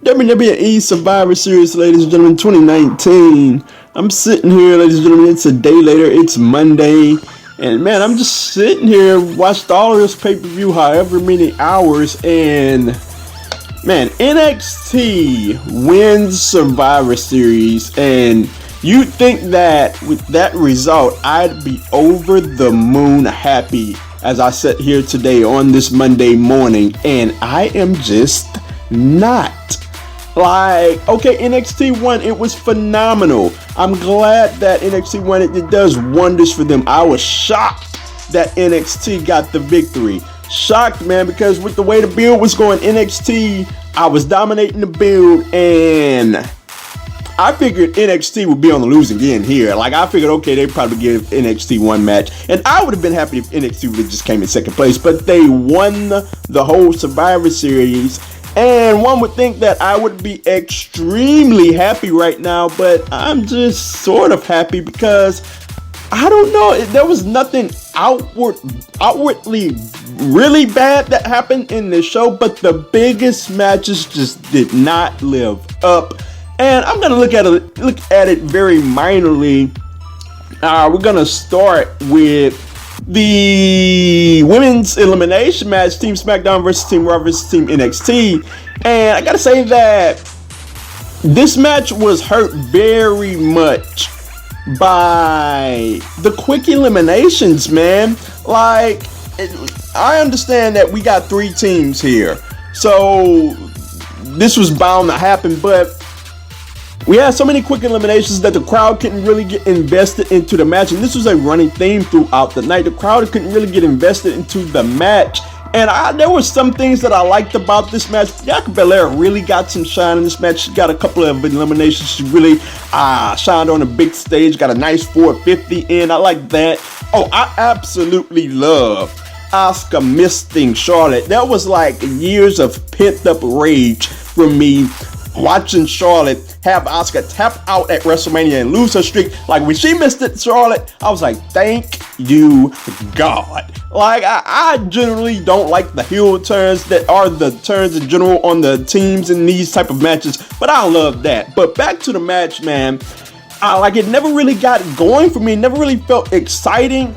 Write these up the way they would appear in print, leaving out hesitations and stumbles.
WWE Survivor Series, ladies and gentlemen, 2019. I'm sitting here, ladies and gentlemen, it's a day later, it's Monday, and man, I'm just sitting here, watched all of this pay-per-view, however many hours, and man, NXT wins Survivor Series, and you'd think that with that result, I'd be over the moon happy as I sit here today on this Monday morning, and I am just not. Like, okay, NXT won. It was phenomenal. I'm glad that NXT won. It does wonders for them. I was shocked that NXT got the victory. Shocked, man, because with the way the build was going, NXT, I was dominating the build, and I figured NXT would be on the losing end here. Like, I figured, okay, they'd probably give NXT one match, and I would have been happy if NXT would have just came in second place, but they won the whole Survivor Series. And one would think that I would be extremely happy right now, but I'm just sort of happy because I don't know, there was nothing outwardly really bad that happened in the show, but the biggest matches just did not live up. And I'm gonna look at it very minorly. We're gonna start with the women's elimination match, Team SmackDown versus Team Raw versus Team NXT. And I gotta say that this match was hurt very much by the quick eliminations, man. Like, I understand that we got 3 teams here, so this was bound to happen, but we had so many quick eliminations that the crowd couldn't really get invested into the match, and this was a running theme throughout the night. The crowd couldn't really get invested into the match, and there were some things that I liked about this match. Bianca Belair really got some shine in this match. She got a couple of eliminations. She really shined on a big stage, got a nice 450 in. I like that. Oh, I absolutely love Asuka misting Charlotte. That was like years of pent-up rage from me watching Charlotte have Asuka tap out at WrestleMania and lose her streak. Like, when she missed it, Charlotte, I was like, thank you, God. Like, I generally don't like the heel turns that are the turns in general on the teams in these type of matches, but I love that. But back to the match, man. Like, it never really got going for me. It never really felt exciting.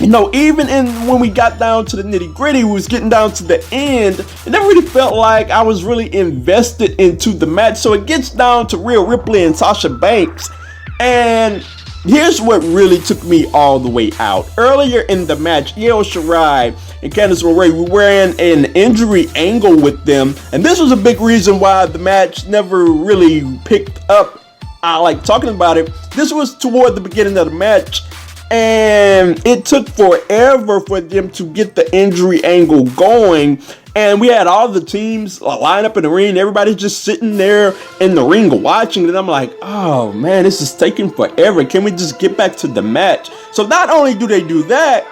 You know, even when we got down to the nitty gritty, we was getting down to the end, it never really felt like I was really invested into the match. So it gets down to Rhea Ripley and Sasha Banks, and here's what really took me all the way out. Earlier in the match, Io Shirai and Candice LeRae, we were in an injury angle with them, and this was a big reason why the match never really picked up. I like talking about it. This was toward the beginning of the match, and it took forever for them to get the injury angle going. And we had all the teams line up in the ring. Everybody's just sitting there in the ring watching. And I'm like, oh man, this is taking forever. Can we just get back to the match? So not only do they do that,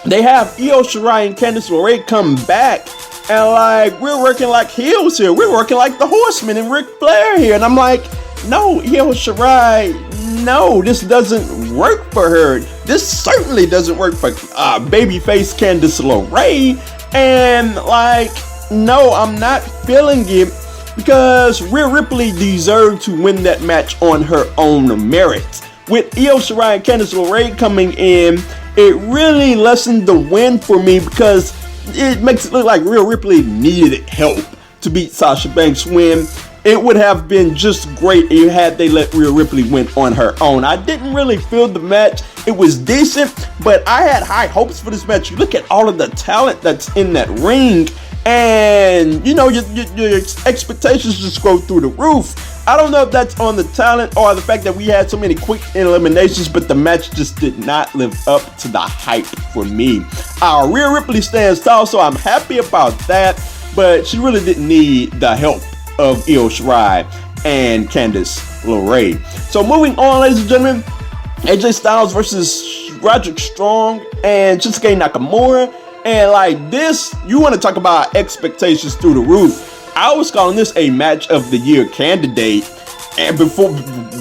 they have Io Shirai and Candice LeRae come back. And like, we're working like heels here. We're working like the Horsemen and Ric Flair here. And I'm like, no, Io Shirai, no, this doesn't work for her. This certainly doesn't work for babyface Candice LeRae. And like, no, I'm not feeling it, because Rhea Ripley deserved to win that match on her own merits. With Io Shirai and Candice LeRae coming in, it really lessened the win for me, because it makes it look like Rhea Ripley needed help to beat Sasha Banks, when it would have been just great had they let Rhea Ripley win on her own. I didn't really feel the match. It was decent, but I had high hopes for this match. You look at all of the talent that's in that ring, and you know, your expectations just go through the roof. I don't know if that's on the talent or the fact that we had so many quick eliminations, but the match just did not live up to the hype for me. Rhea Ripley stands tall, so I'm happy about that, but she really didn't need the help of Io Shirai and Candice LeRae. So moving on, ladies and gentlemen, AJ Styles versus Roderick Strong and Shinsuke Nakamura. And like this, you want to talk about expectations through the roof. I was calling this a match of the year candidate, and before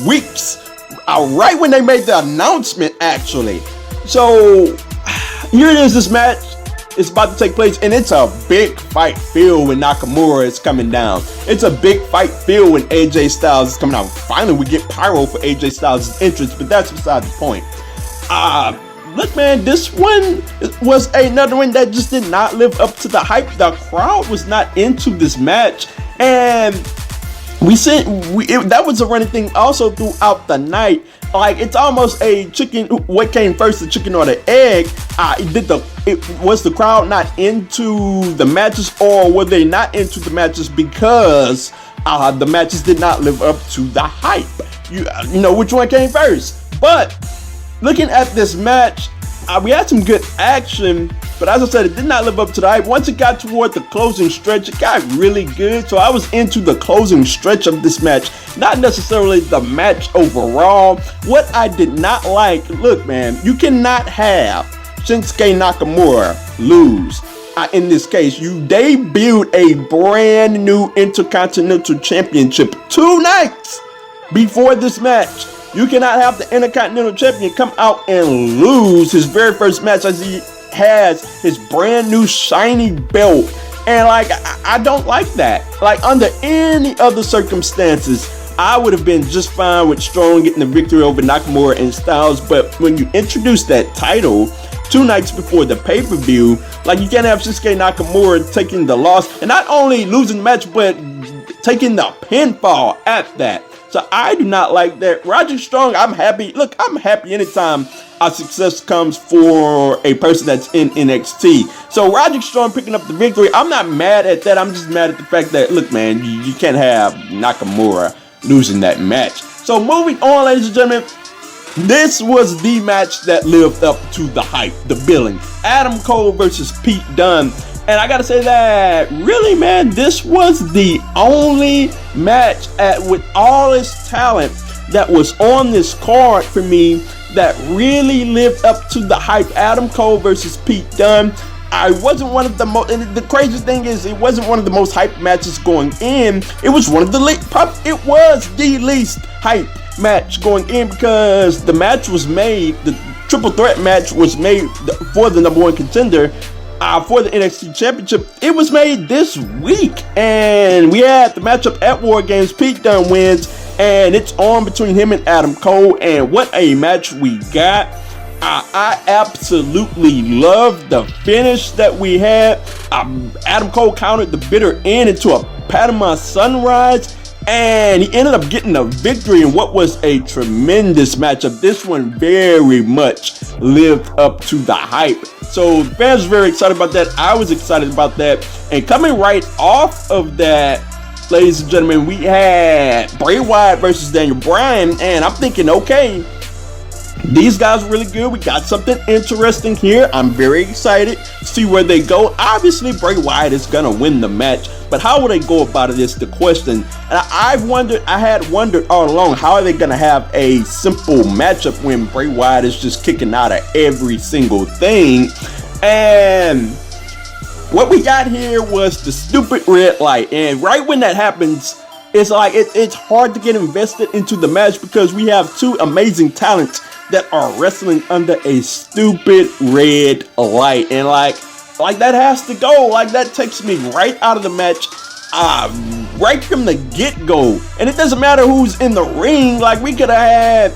weeks, right when they made the announcement, actually. So here it is, this match. is about to take place, and it's a big fight filled when Nakamura is coming down. It's a big fight filled when AJ Styles is coming out. Finally, we get pyro for AJ Styles' entrance, but that's beside the point. Look, man, this one was another one that just did not live up to the hype. The crowd was not into this match, and that was a running thing also throughout the night. Like, it's almost a chicken, what came first, the chicken or the egg? Was the crowd not into the matches, or were they not into the matches because the matches did not live up to the hype? You know which one came first. But looking at this match, we had some good action, but as I said, it did not live up to the hype. Once it got toward the closing stretch, it got really good. So I was into the closing stretch of this match, not necessarily the match overall. What I did not like, look, man, you cannot have Shinsuke Nakamura lose. In this case, you debuted a brand new Intercontinental Championship 2 nights before this match. You cannot have the Intercontinental Champion come out and lose his very first match as he has his brand new shiny belt. And like, I don't like that. Like, under any other circumstances, I would have been just fine with Strong getting the victory over Nakamura and Styles. But when you introduce that title 2 nights before the pay-per-view, like, you can't have Shinsuke Nakamura taking the loss, and not only losing the match, but taking the pinfall at that. So I do not like that. Roderick Strong, I'm happy. Look, I'm happy anytime our success comes for a person that's in NXT. So Roderick Strong picking up the victory, I'm not mad at that. I'm just mad at the fact that, look, man, you can't have Nakamura losing that match. So moving on, ladies and gentlemen, this was the match that lived up to the hype, the billing. Adam Cole versus Pete Dunne. And I gotta say that, really, man, this was the only match with all its talent that was on this card for me that really lived up to the hype. Adam Cole versus Pete Dunne. I wasn't one of the most, and the crazy thing is, it wasn't one of the most hyped matches going in. It was one of the it was the least hyped match going in, because the match was made, the triple threat match was made for the #1 contender. For the NXT Championship. It was made this week, and we had the matchup at War Games. Pete Dunne wins, and it's on between him and Adam Cole, and what a match we got. I absolutely love the finish that we had. Adam Cole countered the bitter end into a Panama Sunrise, and he ended up getting a victory in what was a tremendous matchup. This one very much lived up to the hype. So fans were very excited about that. I was excited about that. And coming right off of that, ladies and gentlemen, we had Bray Wyatt versus Daniel Bryan. And I'm thinking, okay, these guys are really good. We got something interesting here. I'm very excited to see where they go. Obviously, Bray Wyatt is going to win the match. But how will they go about it is the question. And I had wondered all along, how are they going to have a simple matchup when Bray Wyatt is just kicking out of every single thing? And what we got here was the stupid red light. And right when that happens, it's like it's hard to get invested into the match, because we have two amazing talents that are wrestling under a stupid red light. And like that has to go. Like, that takes me right out of the match, right from the get-go. And it doesn't matter who's in the ring. Like, we could have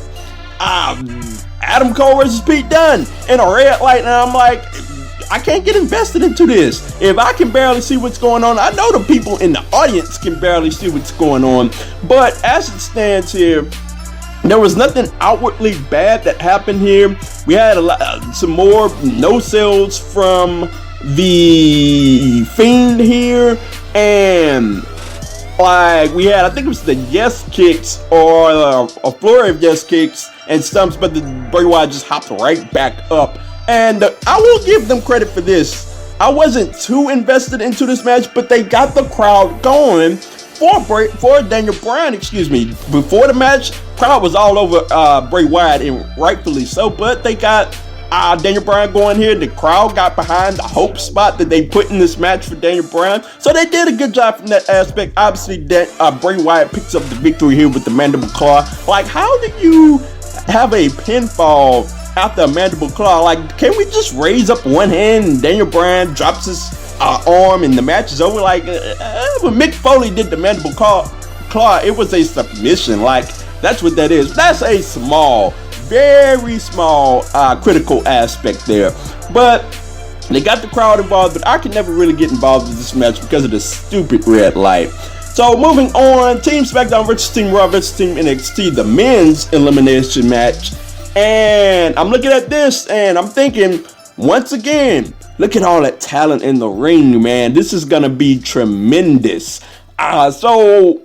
had Adam Cole versus Pete Dunne in a red light, and I'm like, I can't get invested into this. If I can barely see what's going on, I know the people in the audience can barely see what's going on. But as it stands here, there was nothing outwardly bad that happened here. We had some more no sales from the Fiend here, and like we had, I think it was the yes kicks or a flurry of yes kicks and stumps, but the Bray Wyatt just hopped right back up. And I will give them credit for this. I wasn't too invested into this match, but they got the crowd going for Daniel Bryan, Before the match, crowd was all over Bray Wyatt, and rightfully so, but they got Daniel Bryan going here. The crowd got behind the hope spot that they put in this match for Daniel Bryan, so they did a good job from that aspect. Obviously, Bray Wyatt picks up the victory here with the mandible claw. Like, how do you have a pinfall after a mandible claw. Like, can we just raise up one hand and Daniel Bryan drops his arm and the match is over? Like, when Mick Foley did the mandible claw, it was a submission. Like, that's what that is. That's a small, very small critical aspect there. But they got the crowd involved, but I can never really get involved in this match because of the stupid red light. So moving on, Team SmackDown versus Team Raw versus Team NXT, the men's elimination match. And I'm looking at this and I'm thinking, once again, look at all that talent in the ring, man. This is going to be tremendous. So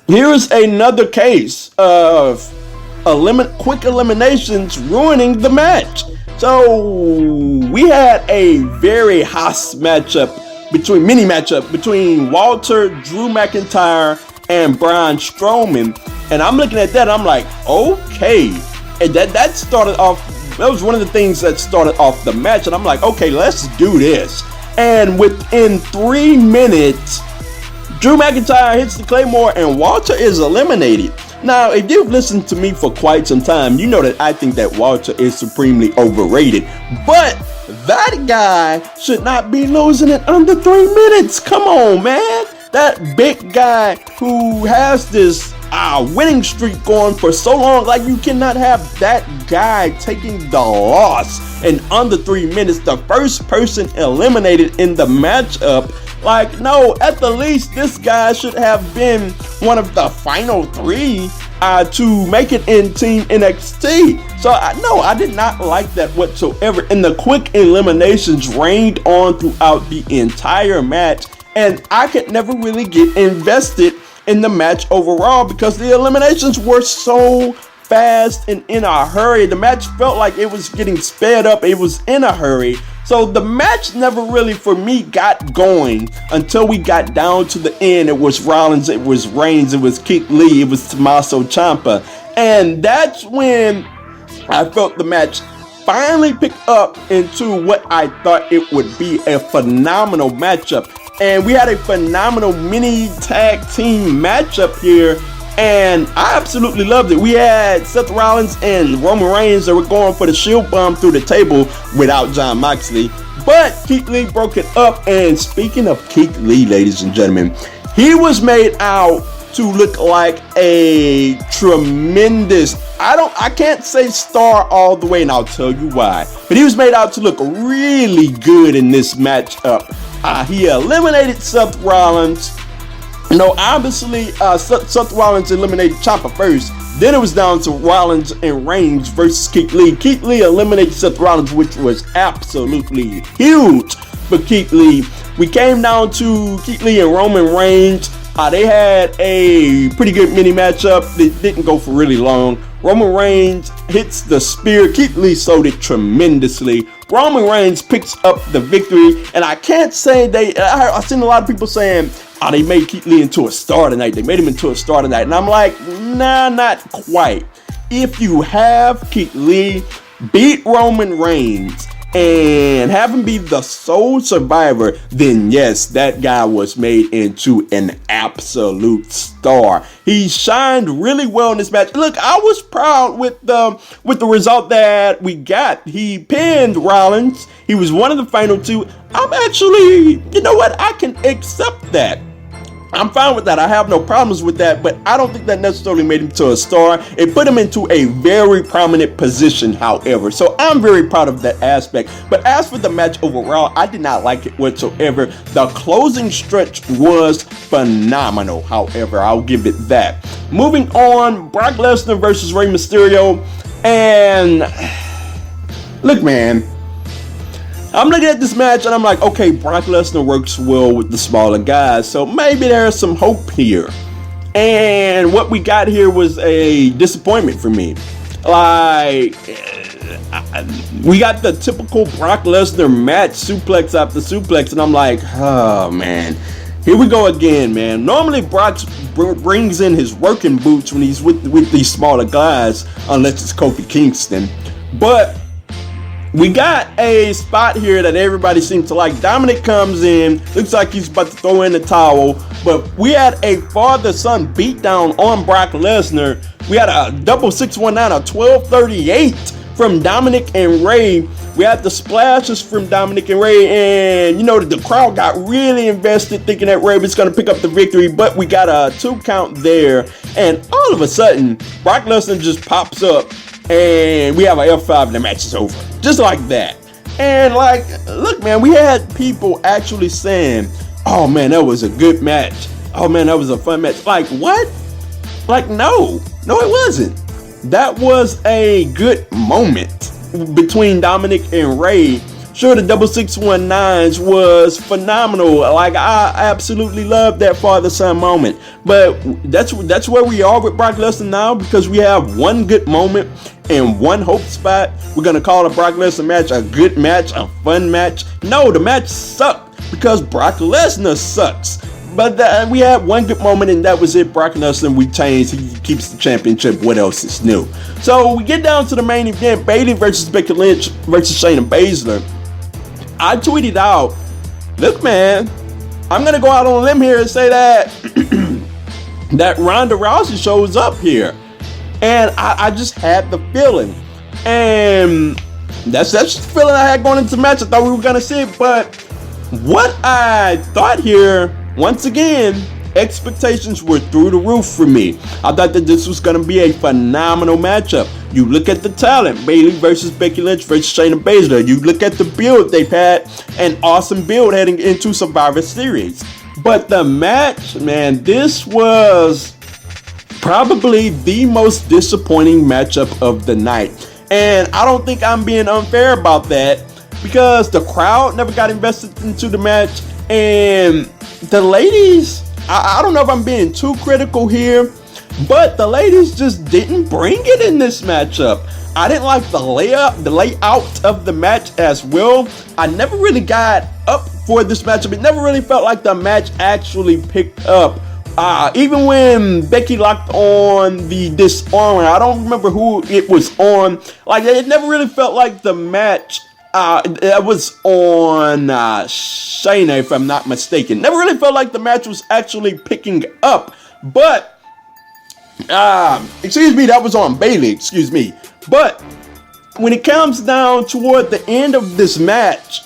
here's another case of quick eliminations ruining the match. So we had a very hot matchup between Walter, Drew McIntyre, and Braun Strowman. And I'm looking at that, I'm like, okay. And that started off, that was one of the things that started off the match. And I'm like, okay, let's do this. And within 3 minutes, Drew McIntyre hits the Claymore and Walter is eliminated. Now, if you've listened to me for quite some time, you know that I think that Walter is supremely overrated. But that guy should not be losing it under 3 minutes. Come on, man. That big guy who has this winning streak going for so long, like, you cannot have that guy taking the loss in under 3 minutes. The first person eliminated in the matchup. Like, no, at the least, this guy should have been one of the final 3 to make it in Team NXT. So, I did not like that whatsoever. And the quick eliminations reigned on throughout the entire match. And I could never really get invested in the match overall because the eliminations were so fast and in a hurry. The match felt like it was getting sped up. It was in a hurry. So the match never really, for me, got going until we got down to the end. It was Rollins, it was Reigns, it was Keith Lee, it was Tommaso Ciampa. And that's when I felt the match finally pick up into what I thought it would be, a phenomenal matchup. And we had a phenomenal mini tag team matchup here. And I absolutely loved it. We had Seth Rollins and Roman Reigns that were going for the shield bomb through the table without Jon Moxley. But Keith Lee broke it up. And speaking of Keith Lee, ladies and gentlemen, he was made out to look like a tremendous, I can't say star all the way, and I'll tell you why. But he was made out to look really good in this matchup. He eliminated Seth Rollins. Obviously, Seth Rollins eliminated Ciampa first. Then it was down to Rollins and Reigns versus Keith Lee. Keith Lee eliminated Seth Rollins, which was absolutely huge for Keith Lee. We came down to Keith Lee and Roman Reigns. They had a pretty good mini matchup. It didn't go for really long. Roman Reigns hits the spear. Keith Lee sold it tremendously. Roman Reigns picks up the victory. And I can't say I've seen a lot of people saying, they made Keith Lee into a star tonight. They made him into a star tonight. And I'm like, nah, not quite. If you have Keith Lee beat Roman Reigns and have him be the sole survivor, then yes, that guy was made into an absolute star. He shined really well in this match. Look, I was proud with the result that we got. He pinned Rollins. He was one of the final 2. I'm actually, you know what? I can accept that. I'm fine with that. I have no problems with that, but I don't think that necessarily made him to a star. It put him into a very prominent position, however. So I'm very proud of that aspect. But as for the match overall, I did not like it whatsoever. The closing stretch was phenomenal, however. I'll give it that. Moving on, Brock Lesnar versus Rey Mysterio. And look, man, I'm looking at this match and I'm like, okay, Brock Lesnar works well with the smaller guys, so maybe there's some hope here. And what we got here was a disappointment for me. Like, we got the typical Brock Lesnar match, suplex after suplex, and I'm like, oh man, here we go again, man. Normally Brock brings in his working boots when he's with these smaller guys, unless it's Kofi Kingston. But we got a spot here that everybody seems to like. Dominic comes in, looks like he's about to throw in the towel, but we had a father-son beatdown on Brock Lesnar. We had a double 619, a 1238 from Dominic and Ray. We had the splashes from Dominic and Ray, and you know the crowd got really invested thinking that Ray was going to pick up the victory, but we got a 2 count there, and all of a sudden Brock Lesnar just pops up and we have an F5 and the match is over. Just like that. And like, look man, we had people actually saying, oh man, that was a good match. Oh man, that was a fun match. Like what? Like no, it wasn't. That was a good moment between Dominic and Ray. Sure, the double 619s was phenomenal. Like I absolutely love that father-son moment. But that's where we are with Brock Lesnar now, because we have one good moment and one hope spot. We're gonna call the Brock Lesnar match a good match, a fun match. No, the match sucked because Brock Lesnar sucks. But we had one good moment, and that was it. Brock Lesnar retains. He keeps the championship. What else is new? So we get down to the main event: Bayley versus Becky Lynch versus Shayna Baszler. I tweeted out, look, man, I'm gonna go out on a limb here and say that that Ronda Rousey shows up here, and I just had the feeling, and that's the feeling I had going into the match. I thought we were gonna see it, but what I thought here. Once again, expectations were through the roof for me. I thought that this was going to be a phenomenal matchup. You look at the talent, Bayley versus Becky Lynch versus Shayna Baszler. You look at the build, they've had an awesome build heading into Survivor Series. But the match, man, this was probably the most disappointing matchup of the night. And I don't think I'm being unfair about that, because the crowd never got invested into the match. And the ladies, I don't know if I'm being too critical here, but the ladies just didn't bring it in this matchup. I didn't like the layout of the match as well. I never really got up for this matchup. It never really felt like the match actually picked up. Even when Becky locked on the disarmer, I don't remember who it was on. Like, it never really felt like the match. It was on Shayna, if I'm not mistaken. Never really felt like the match was actually picking up. But, excuse me, that was on Bayley, excuse me. But, when it comes down toward the end of this match,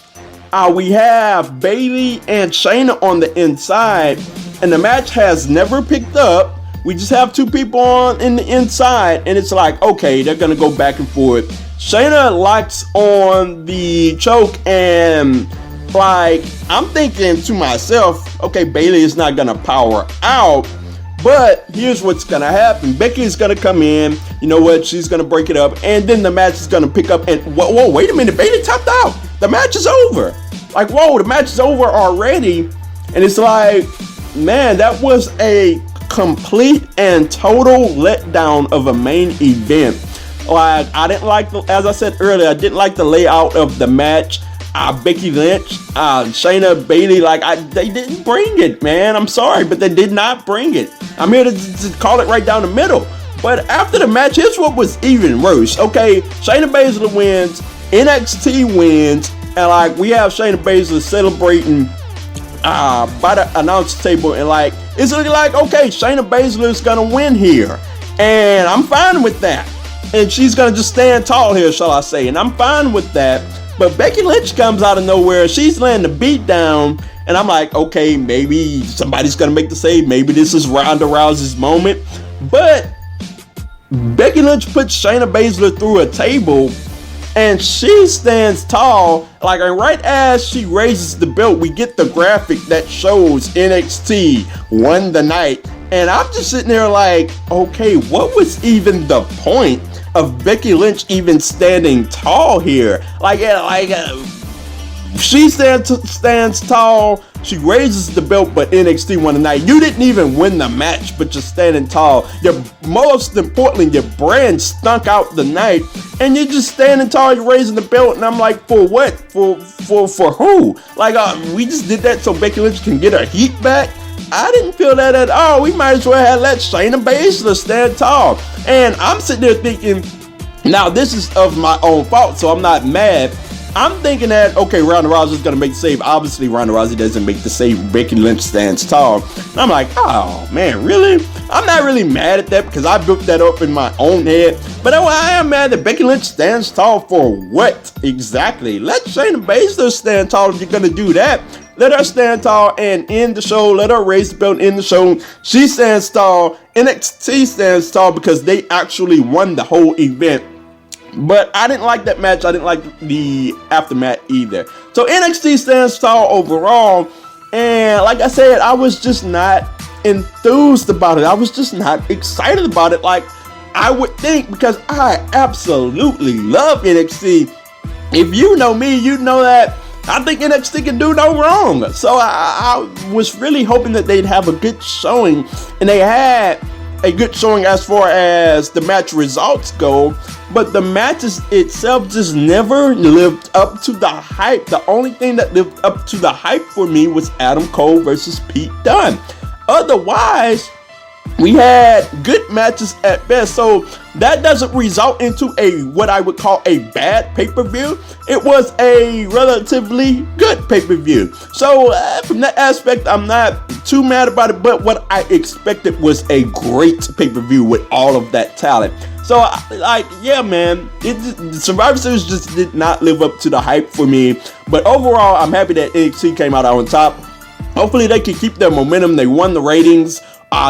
we have Bayley and Shayna on the inside. And the match has never picked up. We just have 2 people on in the inside. And it's like, okay, they're going to go back and forth. Shayna locks on the choke, and like, I'm thinking to myself, okay, Bayley is not gonna power out, but here's what's gonna happen. Becky is gonna come in, you know what, she's gonna break it up, and then the match is gonna pick up, and whoa, wait a minute, Bayley tapped out. The match is over. Like, whoa, the match is over already. And it's like, man, that was a complete and total letdown of a main event. Like, I didn't like as I said earlier, I didn't like the layout of the match. Becky Lynch, Shayna, Bayley, like, they didn't bring it, man. I'm sorry, but they did not bring it. I'm here to call it right down the middle. But after the match, here's what was even worse. Okay, Shayna Baszler wins, NXT wins, and like, we have Shayna Baszler celebrating by the announce table, and like, it's looking like, okay, Shayna Baszler is gonna win here, and I'm fine with that. And she's going to just stand tall here, shall I say. And I'm fine with that. But Becky Lynch comes out of nowhere. She's laying the beat down. And I'm like, okay, maybe somebody's going to make the save. Maybe this is Ronda Rousey's moment. But Becky Lynch puts Shayna Baszler through a table. And she stands tall. Like, and right as she raises the belt, we get the graphic that shows NXT won the night. And I'm just sitting there like, okay, what was even the point of Becky Lynch even standing tall here? Like, she stands tall, she raises the belt, but NXT won the night. You didn't even win the match, but you're standing tall. Most importantly, your brand stunk out the night, and you're just standing tall, you're raising the belt, and I'm like, for what? For who? Like, we just did that so Becky Lynch can get her heat back? I didn't feel that at all. We might as well have let Shayna Baszler stand tall. And I'm sitting there thinking, now this is of my own fault, so I'm not mad. I'm thinking that, okay, Ronda Rousey's going to make the save. Obviously, Ronda Rousey doesn't make the save. Becky Lynch stands tall. And I'm like, oh, man, really? I'm not really mad at that because I built that up in my own head. But I am mad that Becky Lynch stands tall for what exactly? Let Shayna Baszler stand tall if you're going to do that. Let her stand tall and end the show. Let her raise the belt in the show. She stands tall. NXT stands tall because they actually won the whole event. But I didn't like that match. I didn't like the aftermath either. So NXT stands tall overall. And like I said, I was just not enthused about it. I was just not excited about it like I would think, because I absolutely love NXT. If you know me, you know that I think NXT can do no wrong. So I was really hoping that they'd have a good showing. And they had a good showing as far as the match results go, but the matches itself just never lived up to the hype. The only thing that lived up to the hype for me was Adam Cole versus Pete Dunne. Otherwise, we had good matches at best, so that doesn't result into what I would call a bad pay-per-view. It was a relatively good pay-per-view. So from that aspect, I'm not too mad about it, but what I expected was a great pay-per-view with all of that talent. So, yeah, man, Survivor Series just did not live up to the hype for me. But overall, I'm happy that NXT came out on top. Hopefully, they can keep their momentum. They won the ratings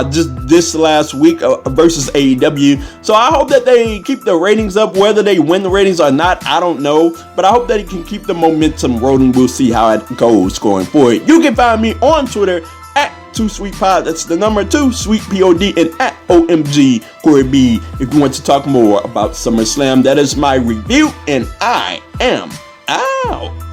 just this last week versus AEW. So I hope that they keep the ratings up. Whether they win the ratings or not, I don't know. But I hope that it can keep the momentum rolling. We'll see how it goes going forward. You can find me on Twitter at 2SweetPod. That's the number 2SweetPod, and at OMG Corey B if you want to talk more about SummerSlam. That is my review, and I am out.